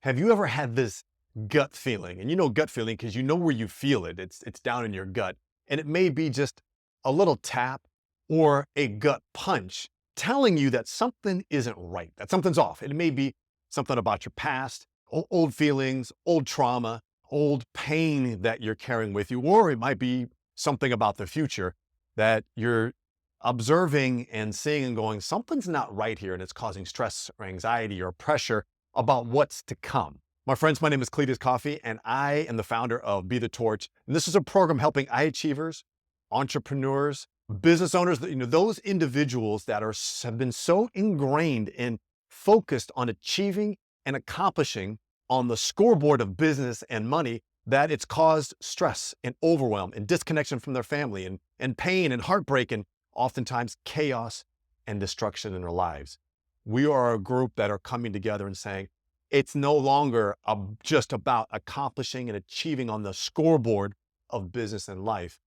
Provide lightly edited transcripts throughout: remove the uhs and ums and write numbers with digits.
Have you ever had this gut feeling? And you know gut feeling because you know where you feel it. It's down in your gut. And it may be just a little tap or a gut punch telling you that something isn't right, that something's off. It may be something about your past, old feelings, old trauma, old pain that you're carrying with you, or it might be something about the future that you're observing and seeing and going, something's not right here, and it's causing stress or anxiety or pressure about what's to come. My friends, my name is Cletus Coffey, and I am the founder of Be the Torch. And this is a program helping high achievers, entrepreneurs, business owners, those individuals that have been so ingrained and focused on achieving and accomplishing on the scoreboard of business and money that it's caused stress and overwhelm and disconnection from their family and pain and heartbreak and oftentimes chaos and destruction in their lives. We are a group that are coming together and saying, it's no longer just about accomplishing and achieving on the scoreboard of business and life,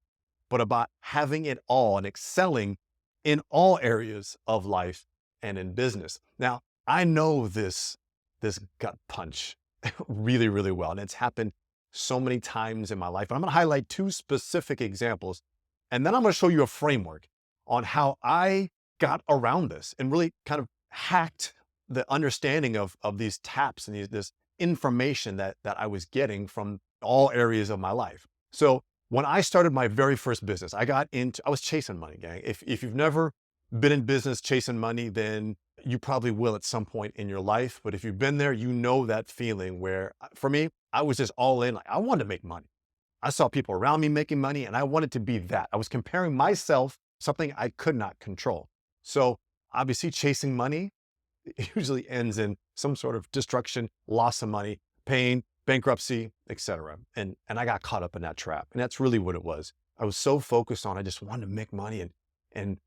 but about having it all and excelling in all areas of life and in business. Now, I know this gut punch really, really well, and it's happened so many times in my life. And I'm going to highlight two specific examples, and then I'm going to show you a framework on how I got around this and really kind of hacked the understanding of these taps and this information that I was getting from all areas of my life. So when I started my very first business, I was chasing money, gang. If you've never been in business chasing money, then you probably will at some point in your life. But if you've been there, you know that feeling where, for me, I was just all in. Like, I wanted to make money. I saw people around me making money and I wanted to be that. I was comparing myself, something I could not control. So obviously chasing money, it usually ends in some sort of destruction, loss of money, pain, bankruptcy, etc. And I got caught up in that trap. And that's really what it was. I was so focused on, I just wanted to make money and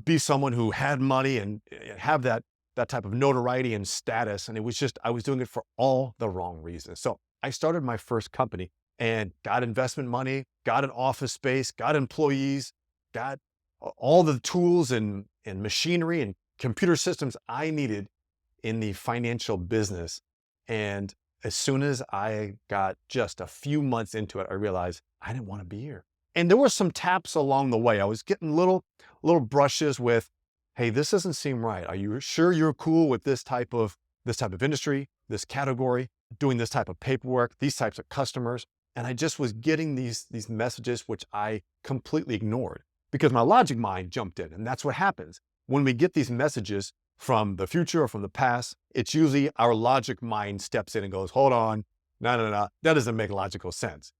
be someone who had money and have that type of notoriety and status. And it was just, I was doing it for all the wrong reasons. So I started my first company and got investment money, got an office space, got employees, got all the tools and machinery and computer systems I needed in the financial business. And as soon as I got just a few months into it, I realized I didn't want to be here. And there were some taps along the way. I was getting little brushes with, hey, this doesn't seem right. Are you sure you're cool with this type of industry, this category, doing this type of paperwork, these types of customers? And I just was getting these messages which I completely ignored because my logic mind jumped in. And that's what happens. When we get these messages from the future or from the past, it's usually our logic mind steps in and goes, hold on, no, that doesn't make logical sense.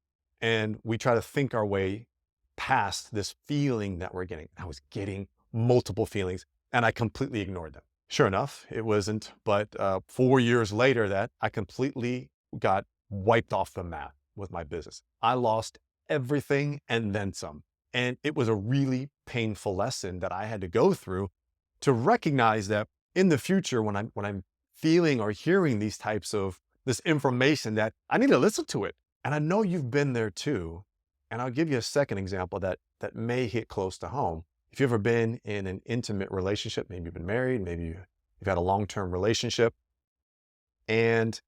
And we try to think our way past this feeling that we're getting. I was getting multiple feelings and I completely ignored them. Sure enough, it wasn't, but 4 years later that I completely got wiped off the map with my business. I lost everything and then some. And it was a really painful lesson that I had to go through to recognize that in the future, when I'm feeling or hearing these types of this information, that I need to listen to it. And I know you've been there too. And I'll give you a second example that may hit close to home. If you've ever been in an intimate relationship, maybe you've been married, maybe you've had a long-term relationship, and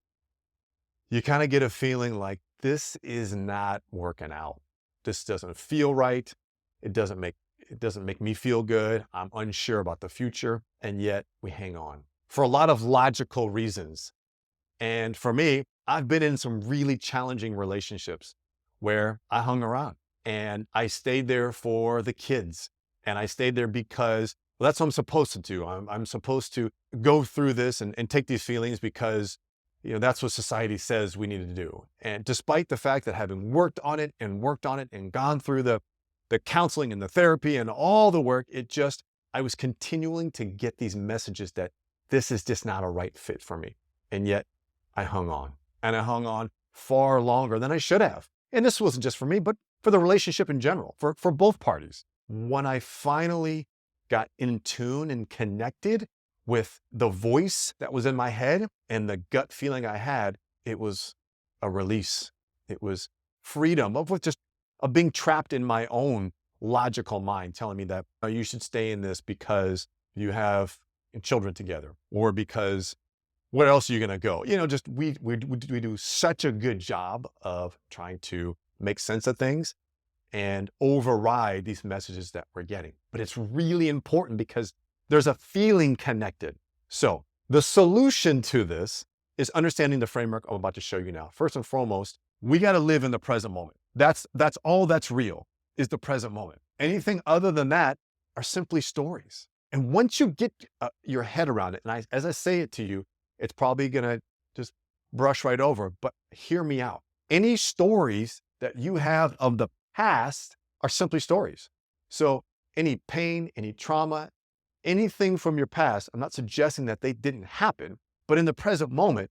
you kind of get a feeling like this is not working out. This doesn't feel right. It doesn't make me feel good. I'm unsure about the future. And yet we hang on for a lot of logical reasons. And for me, I've been in some really challenging relationships where I hung around and I stayed there for the kids. And I stayed there because, well, that's what I'm supposed to do. I'm supposed to go through this and take these feelings because, that's what society says we need to do. And despite the fact that having worked on it and gone through the counseling and the therapy and all the work, I was continuing to get these messages that this is just not a right fit for me. And yet I hung on, and I hung on far longer than I should have. And this wasn't just for me, but for the relationship in general, for both parties. When I finally got in tune and connected with the voice that was in my head and the gut feeling I had, it was a release. It was freedom of being trapped in my own logical mind telling me that you should stay in this because you have children together or because where else are you going to go? Just we do such a good job of trying to make sense of things and override these messages that we're getting. But it's really important because there's a feeling connected. So the solution to this is understanding the framework I'm about to show you now. First and foremost, we got to live in the present moment. That's all that's real, is the present moment. Anything other than that are simply stories. And once you get your head around it, and as I say it to you, it's probably going to just brush right over, but hear me out. Any stories that you have of the past are simply stories. So any pain, any trauma, anything from your past, I'm not suggesting that they didn't happen, but in the present moment,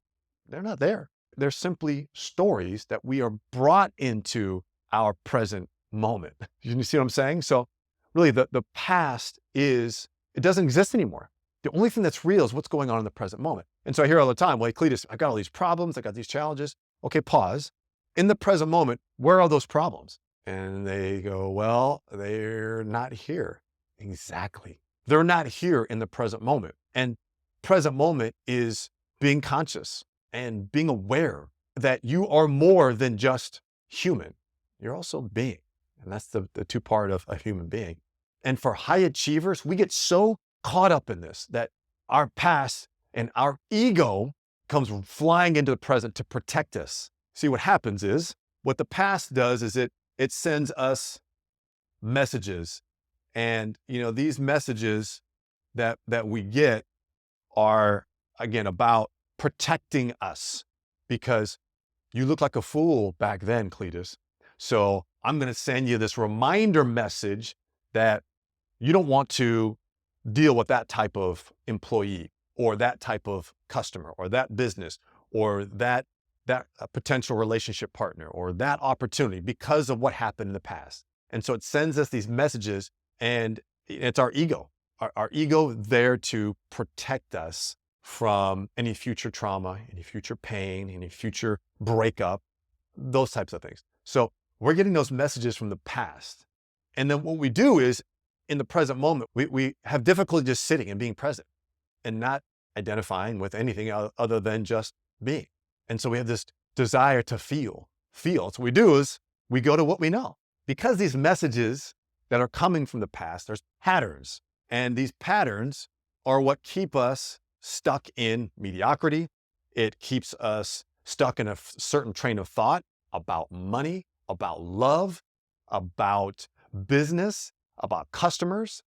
they're not there. They're simply stories that we are brought into our present moment. You see what I'm saying? So really the past it doesn't exist anymore. The only thing that's real is what's going on in the present moment. And so I hear all the time, well, Cletus, I got all these problems, I got these challenges. Okay, pause. In the present moment, where are those problems? And they go, well, they're not here. Exactly. They're not here in the present moment. And present moment is being conscious and being aware that you are more than just human. You're also being. And that's the two part of a human being. And for high achievers, we get so caught up in this that our past and our ego comes flying into the present to protect us. See, what happens is, what the past does is it sends us messages. And, these messages that we get are, again, about protecting us, because you look like a fool back then, Cletus. So I'm going to send you this reminder message that you don't want to deal with that type of employee or that type of customer or that business or that potential relationship partner or that opportunity because of what happened in the past. And so it sends us these messages, and it's our ego, our ego there to protect us from any future trauma, any future pain, any future breakup, those types of things. So we're getting those messages from the past. And then what we do is, in the present moment, we have difficulty just sitting and being present and not identifying with anything other than just being. And so we have this desire to feel. So what we do is we go to what we know. Because these messages that are coming from the past, there's patterns. And these patterns are what keep us stuck in mediocrity. It keeps us stuck in a certain train of thought about money, about love, about business, about customers,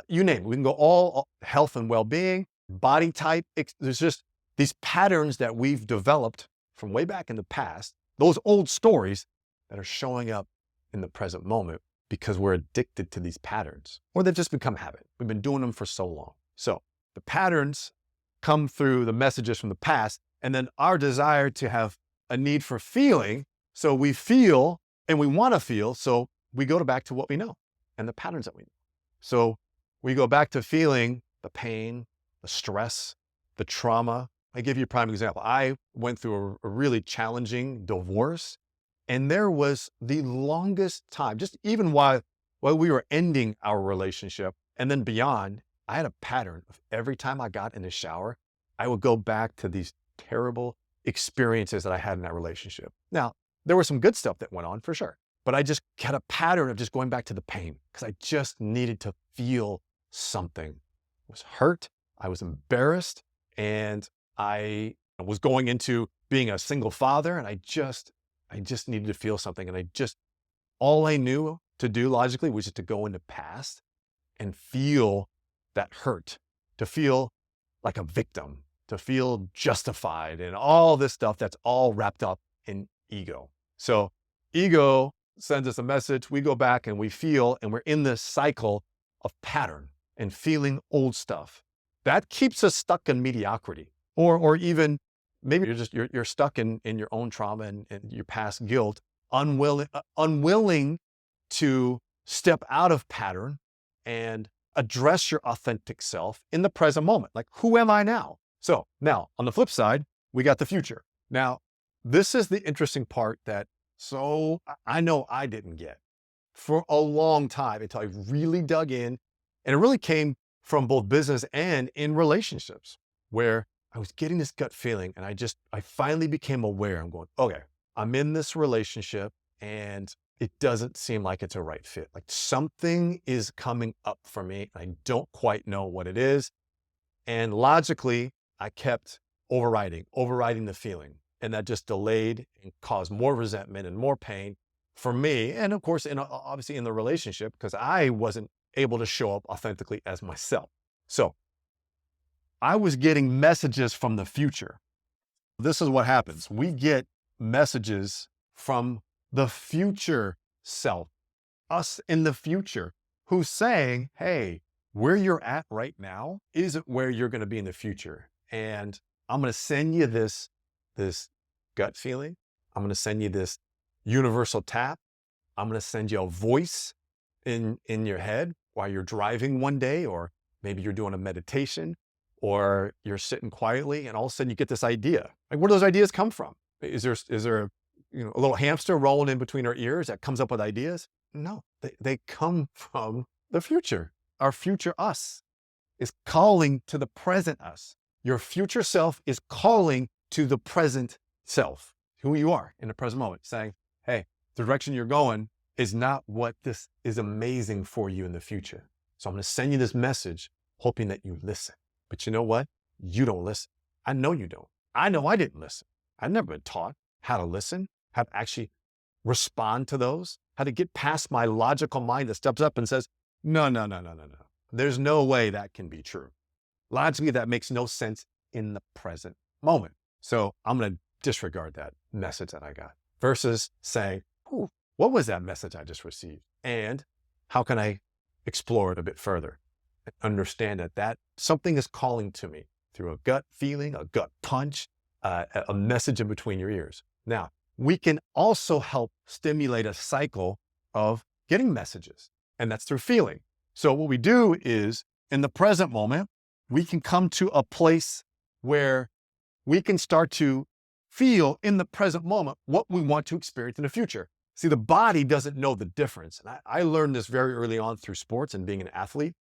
you name it. We can go all health and well-being, body type. There's just these patterns that we've developed from way back in the past, those old stories that are showing up in the present moment because we're addicted to these patterns, or they've just become habit. We've been doing them for so long. So the patterns come through the messages from the past, and then our desire to have a need for feeling. So we feel and we want to feel. So we go back to what we know and the patterns that we know. So we go back to feeling the pain, the stress, the trauma. I give you a prime example. I went through a really challenging divorce, and there was the longest time, just even while we were ending our relationship and then beyond, I had a pattern of every time I got in the shower, I would go back to these terrible experiences that I had in that relationship. Now, there was some good stuff that went on for sure, but I just had a pattern of just going back to the pain because I just needed to feel something. I was hurt, I was embarrassed, and I was going into being a single father, and I just needed to feel something. And all I knew to do logically was just to go into past and feel that hurt, to feel like a victim, to feel justified, and all this stuff that's all wrapped up in ego. So ego sends us a message, we go back and we feel, and we're in this cycle of pattern and feeling old stuff. That keeps us stuck in mediocrity, or even maybe you're stuck in your own trauma and your past guilt, unwilling to step out of pattern and address your authentic self in the present moment. Like, who am I now? So now on the flip side, we got the future. Now, this is the interesting part that I know I didn't get for a long time until I really dug in. And it really came from both business and in relationships, where I was getting this gut feeling, and I finally became aware. I'm going, okay, I'm in this relationship and it doesn't seem like it's a right fit. Like something is coming up for me. I don't quite know what it is. And logically, I kept overriding the feeling. And that just delayed and caused more resentment and more pain for me. And of course, obviously in the relationship, because I wasn't able to show up authentically as myself. So I was getting messages from the future. This is what happens. We get messages from the future self, us in the future, who's saying, hey, where you're at right now isn't where you're going to be in the future. And I'm going to send you this gut feeling. I'm going to send you this universal tap. I'm going to send you a voice in your head while you're driving one day, or maybe you're doing a meditation, or you're sitting quietly, and all of a sudden you get this idea. Like, where do those ideas come from? Is there a little hamster rolling in between our ears that comes up with ideas? No, they come from the future. Our future us is calling to the present us. Your future self is calling to the present self, who you are in the present moment, saying, hey, the direction you're going is not what this is amazing for you in the future. So I'm going to send you this message, hoping that you listen. But you know what? You don't listen. I know you don't. I know I didn't listen. I've never been taught how to listen, how to actually respond to those, how to get past my logical mind that steps up and says, no. There's no way that can be true. Logically, that makes no sense in the present moment. So I'm going to disregard that message that I got versus saying, what was that message I just received? And how can I explore it a bit further? Understand that something is calling to me through a gut feeling, a gut punch, a message in between your ears. Now, we can also help stimulate a cycle of getting messages, and that's through feeling. So what we do is, in the present moment, we can come to a place where we can start to feel in the present moment what we want to experience in the future. See, the body doesn't know the difference. And I learned this very early on through sports and being an athlete,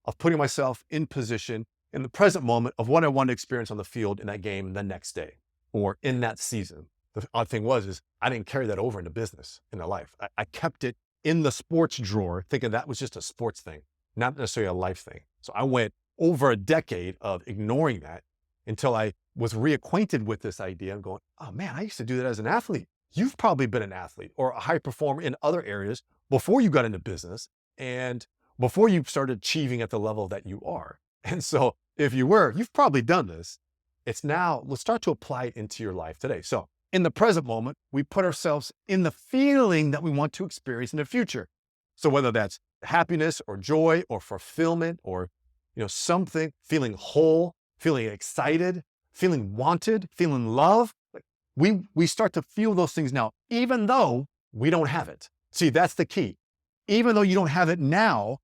of putting myself in position in the present moment of what I want to experience on the field in that game the next day or in that season. The odd thing is I didn't carry that over into business, into life. I kept it in the sports drawer, thinking that was just a sports thing, not necessarily a life thing. So I went over a decade of ignoring that until I was reacquainted with this idea and going, oh man, I used to do that as an athlete. You've probably been an athlete or a high performer in other areas before you got into business and before you started achieving at the level that you are. And so if you were, you've probably done this. It's now, let's start to apply it into your life today. So in the present moment, we put ourselves in the feeling that we want to experience in the future. So whether that's happiness or joy or fulfillment or, something, feeling whole, feeling excited, feeling wanted, feeling love, we start to feel those things now, even though we don't have it. See, that's the key. Even though you don't have it now,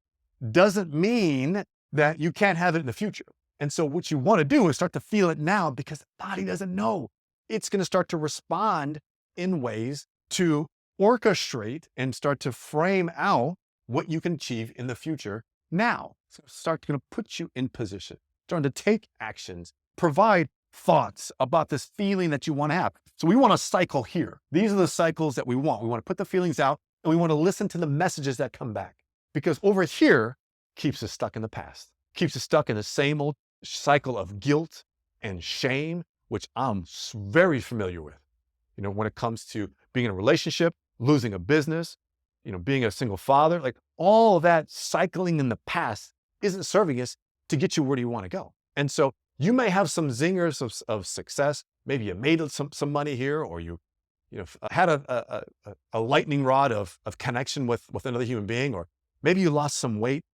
doesn't mean that you can't have it in the future. And so what you want to do is start to feel it now, because the body doesn't know. It's going to start to respond in ways to orchestrate and start to frame out what you can achieve in the future now. So start going to put you in position, starting to take actions, provide thoughts about this feeling that you want to have. So we want to cycle here. These are the cycles that we want. We want to put the feelings out and we want to listen to the messages that come back, because over here keeps us stuck in the past, keeps us stuck in the same old cycle of guilt and shame, which I'm very familiar with. When it comes to being in a relationship, losing a business, being a single father, like all of that cycling in the past isn't serving us to get you where you want to go. And so you may have some zingers of success. Maybe you made some money here, or you had a lightning rod of connection with another human being, or maybe you lost some weight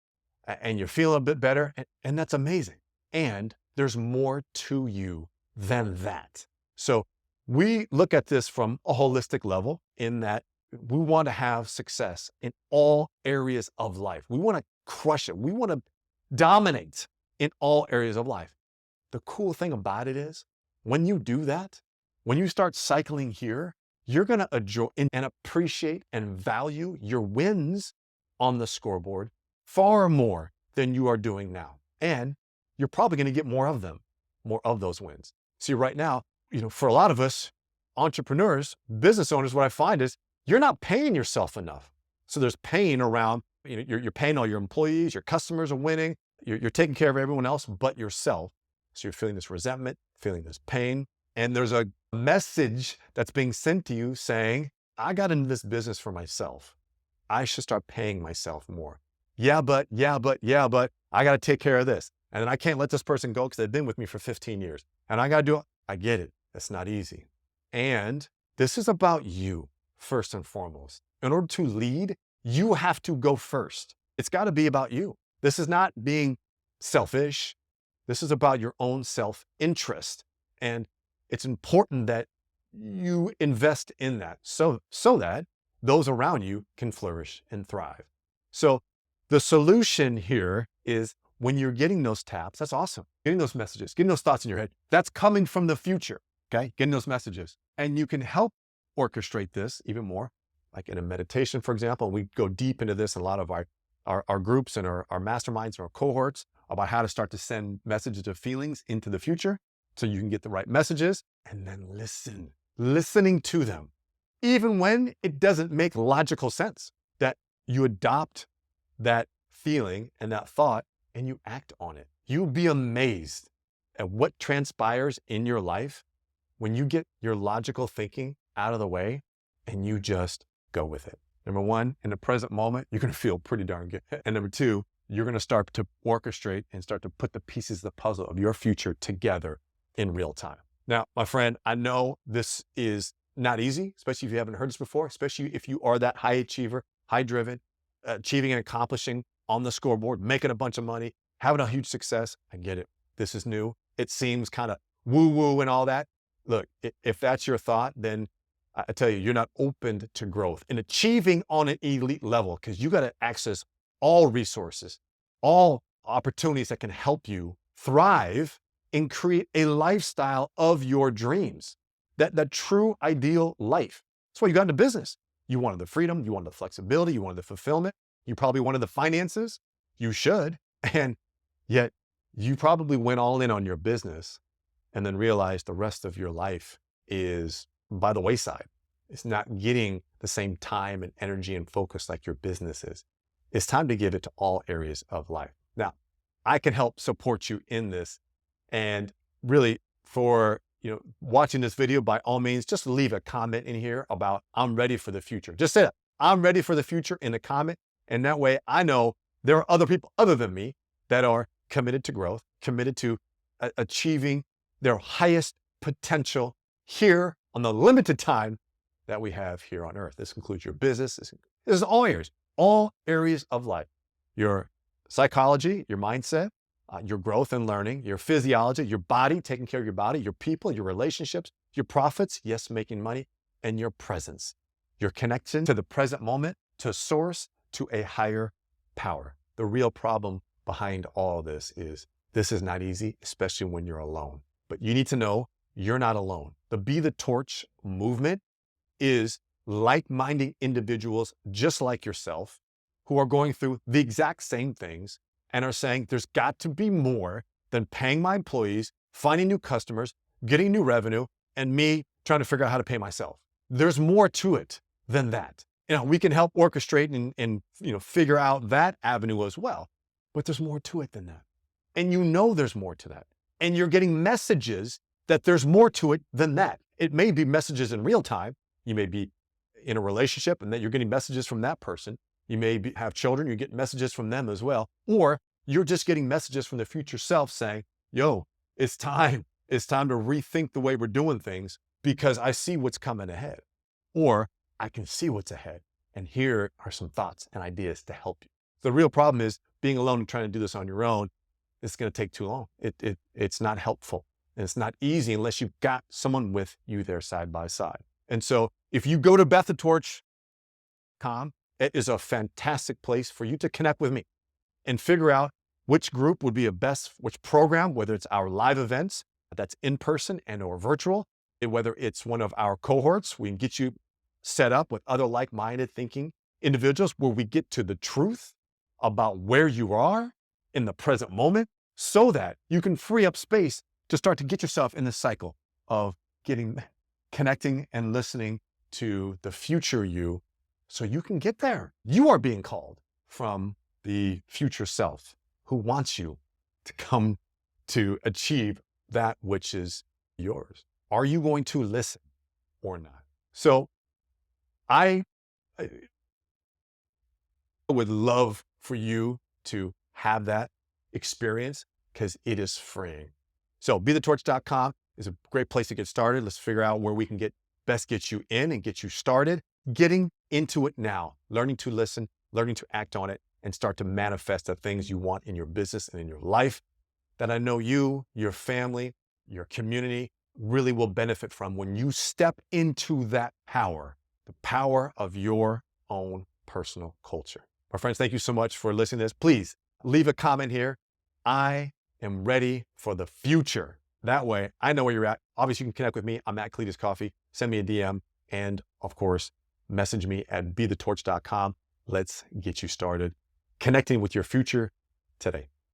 and you're feeling a bit better, and that's amazing. And there's more to you than that. So we look at this from a holistic level, in that we want to have success in all areas of life. We want to crush it. We want to dominate in all areas of life. The cool thing about it is, when you do that, when you start cycling here, you're going to enjoy and appreciate and value your wins on the scoreboard far more than you are doing now. And you're probably going to get more of them. more of those wins. See, right now, for a lot of us entrepreneurs, business owners, what I find is you're not paying yourself enough. So there's pain around, you're paying all your employees, your customers are winning, you're taking care of everyone else but yourself. So you're feeling this resentment, feeling this pain. And there's a message that's being sent to you saying, I got into this business for myself. I should start paying myself more. Yeah, but I got to take care of this. And then I can't let this person go because they've been with me for 15 years. And I got to do it. I get it. That's not easy. And this is about you first and foremost. In order to lead, you have to go first. It's got to be about you. This is not being selfish. This is about your own self-interest. And it's important that you invest in that so that those around you can flourish and thrive. So the solution here is when you're getting those taps, that's awesome. Getting those messages, getting those thoughts in your head, that's coming from the future, okay? Getting those messages. And you can help orchestrate this even more, like in a meditation, for example. We go deep into this in a lot of our groups and our masterminds and our cohorts about how to start to send messages of feelings into the future so you can get the right messages and then listening to them. Even when it doesn't make logical sense, that you adopt that feeling and that thought and you act on it. You'll be amazed at what transpires in your life when you get your logical thinking out of the way and you just go with it. Number one, in the present moment, you're going to feel pretty darn good. And number two, you're going to start to orchestrate and start to put the pieces of the puzzle of your future together in real time. Now, my friend, I know this is not easy, especially if you haven't heard this before, especially if you are that high achiever, high driven, achieving and accomplishing on the scoreboard, making a bunch of money, having a huge success. I get it. This is new. It seems kind of woo-woo and all that. Look, if that's your thought, then I tell you, you're not open to growth and achieving on an elite level, because you got to access all resources, all opportunities that can help you thrive and create a lifestyle of your dreams, that true ideal life. That's why you got into business. You wanted the freedom, you wanted the flexibility, you wanted the fulfillment, you probably wanted the finances. You should. And yet you probably went all in on your business and then realized the rest of your life is by the wayside. It's not getting the same time and energy and focus like your business is. It's time to give it to all areas of life. Now, I can help support you in this. And really, for watching this video, by all means, just leave a comment in here about I'm ready for the future. Just say that, I'm ready for the future in a comment. And that way I know there are other people other than me that are committed to growth, committed to achieving their highest potential here on the limited time that we have here on earth. This includes your business. This is all areas of life, your psychology, your mindset, your growth and learning, your physiology, your body, taking care of your body, your people, your relationships, your profits, yes, making money, and your presence, your connection to the present moment, to source, to a higher power. The real problem behind all this is not easy, especially when you're alone. But you need to know you're not alone. The Be the Torch movement is like-minded individuals just like yourself who are going through the exact same things and are saying there's got to be more than paying my employees, finding new customers, getting new revenue, and me trying to figure out how to pay myself. There's more to it than that. We can help orchestrate and figure out that avenue as well, but there's more to it than that. And there's more to that. And you're getting messages that there's more to it than that. It may be messages in real time. You may be in a relationship and that you're getting messages from that person. You may have children, you get messages from them as well. Or you're just getting messages from the future self saying, yo, it's time. It's time to rethink the way we're doing things because I see what's coming ahead. Or I can see what's ahead. And here are some thoughts and ideas to help you. The real problem is being alone and trying to do this on your own. It's going to take too long. It's not helpful. And it's not easy unless you've got someone with you there side by side. And so if you go to betthetorch.com, it is a fantastic place for you to connect with me and figure out which group would be which program, whether it's our live events, that's in person and or virtual, whether it's one of our cohorts, we can get you set up with other like-minded thinking individuals where we get to the truth about where you are in the present moment so that you can free up space to start to get yourself in the cycle of connecting and listening to the future you so you can get there. You are being called from the future self who wants you to come to achieve that which is yours. Are you going to listen or not? So I would love for you to have that experience because it is freeing. So bethetorch.com is a great place to get started. Let's figure out where we can best get you in and get you started, getting into it now, learning to listen, learning to act on it, and start to manifest the things you want in your business and in your life that I know you, your family, your community really will benefit from when you step into that power, the power of your own personal culture. My friends, thank you so much for listening to this. Please leave a comment here. I am ready for the future. That way, I know where you're at. Obviously, you can connect with me. I'm at Cletus Coffey. Send me a DM. And of course, message me at bethetorch.com. Let's get you started connecting with your future today.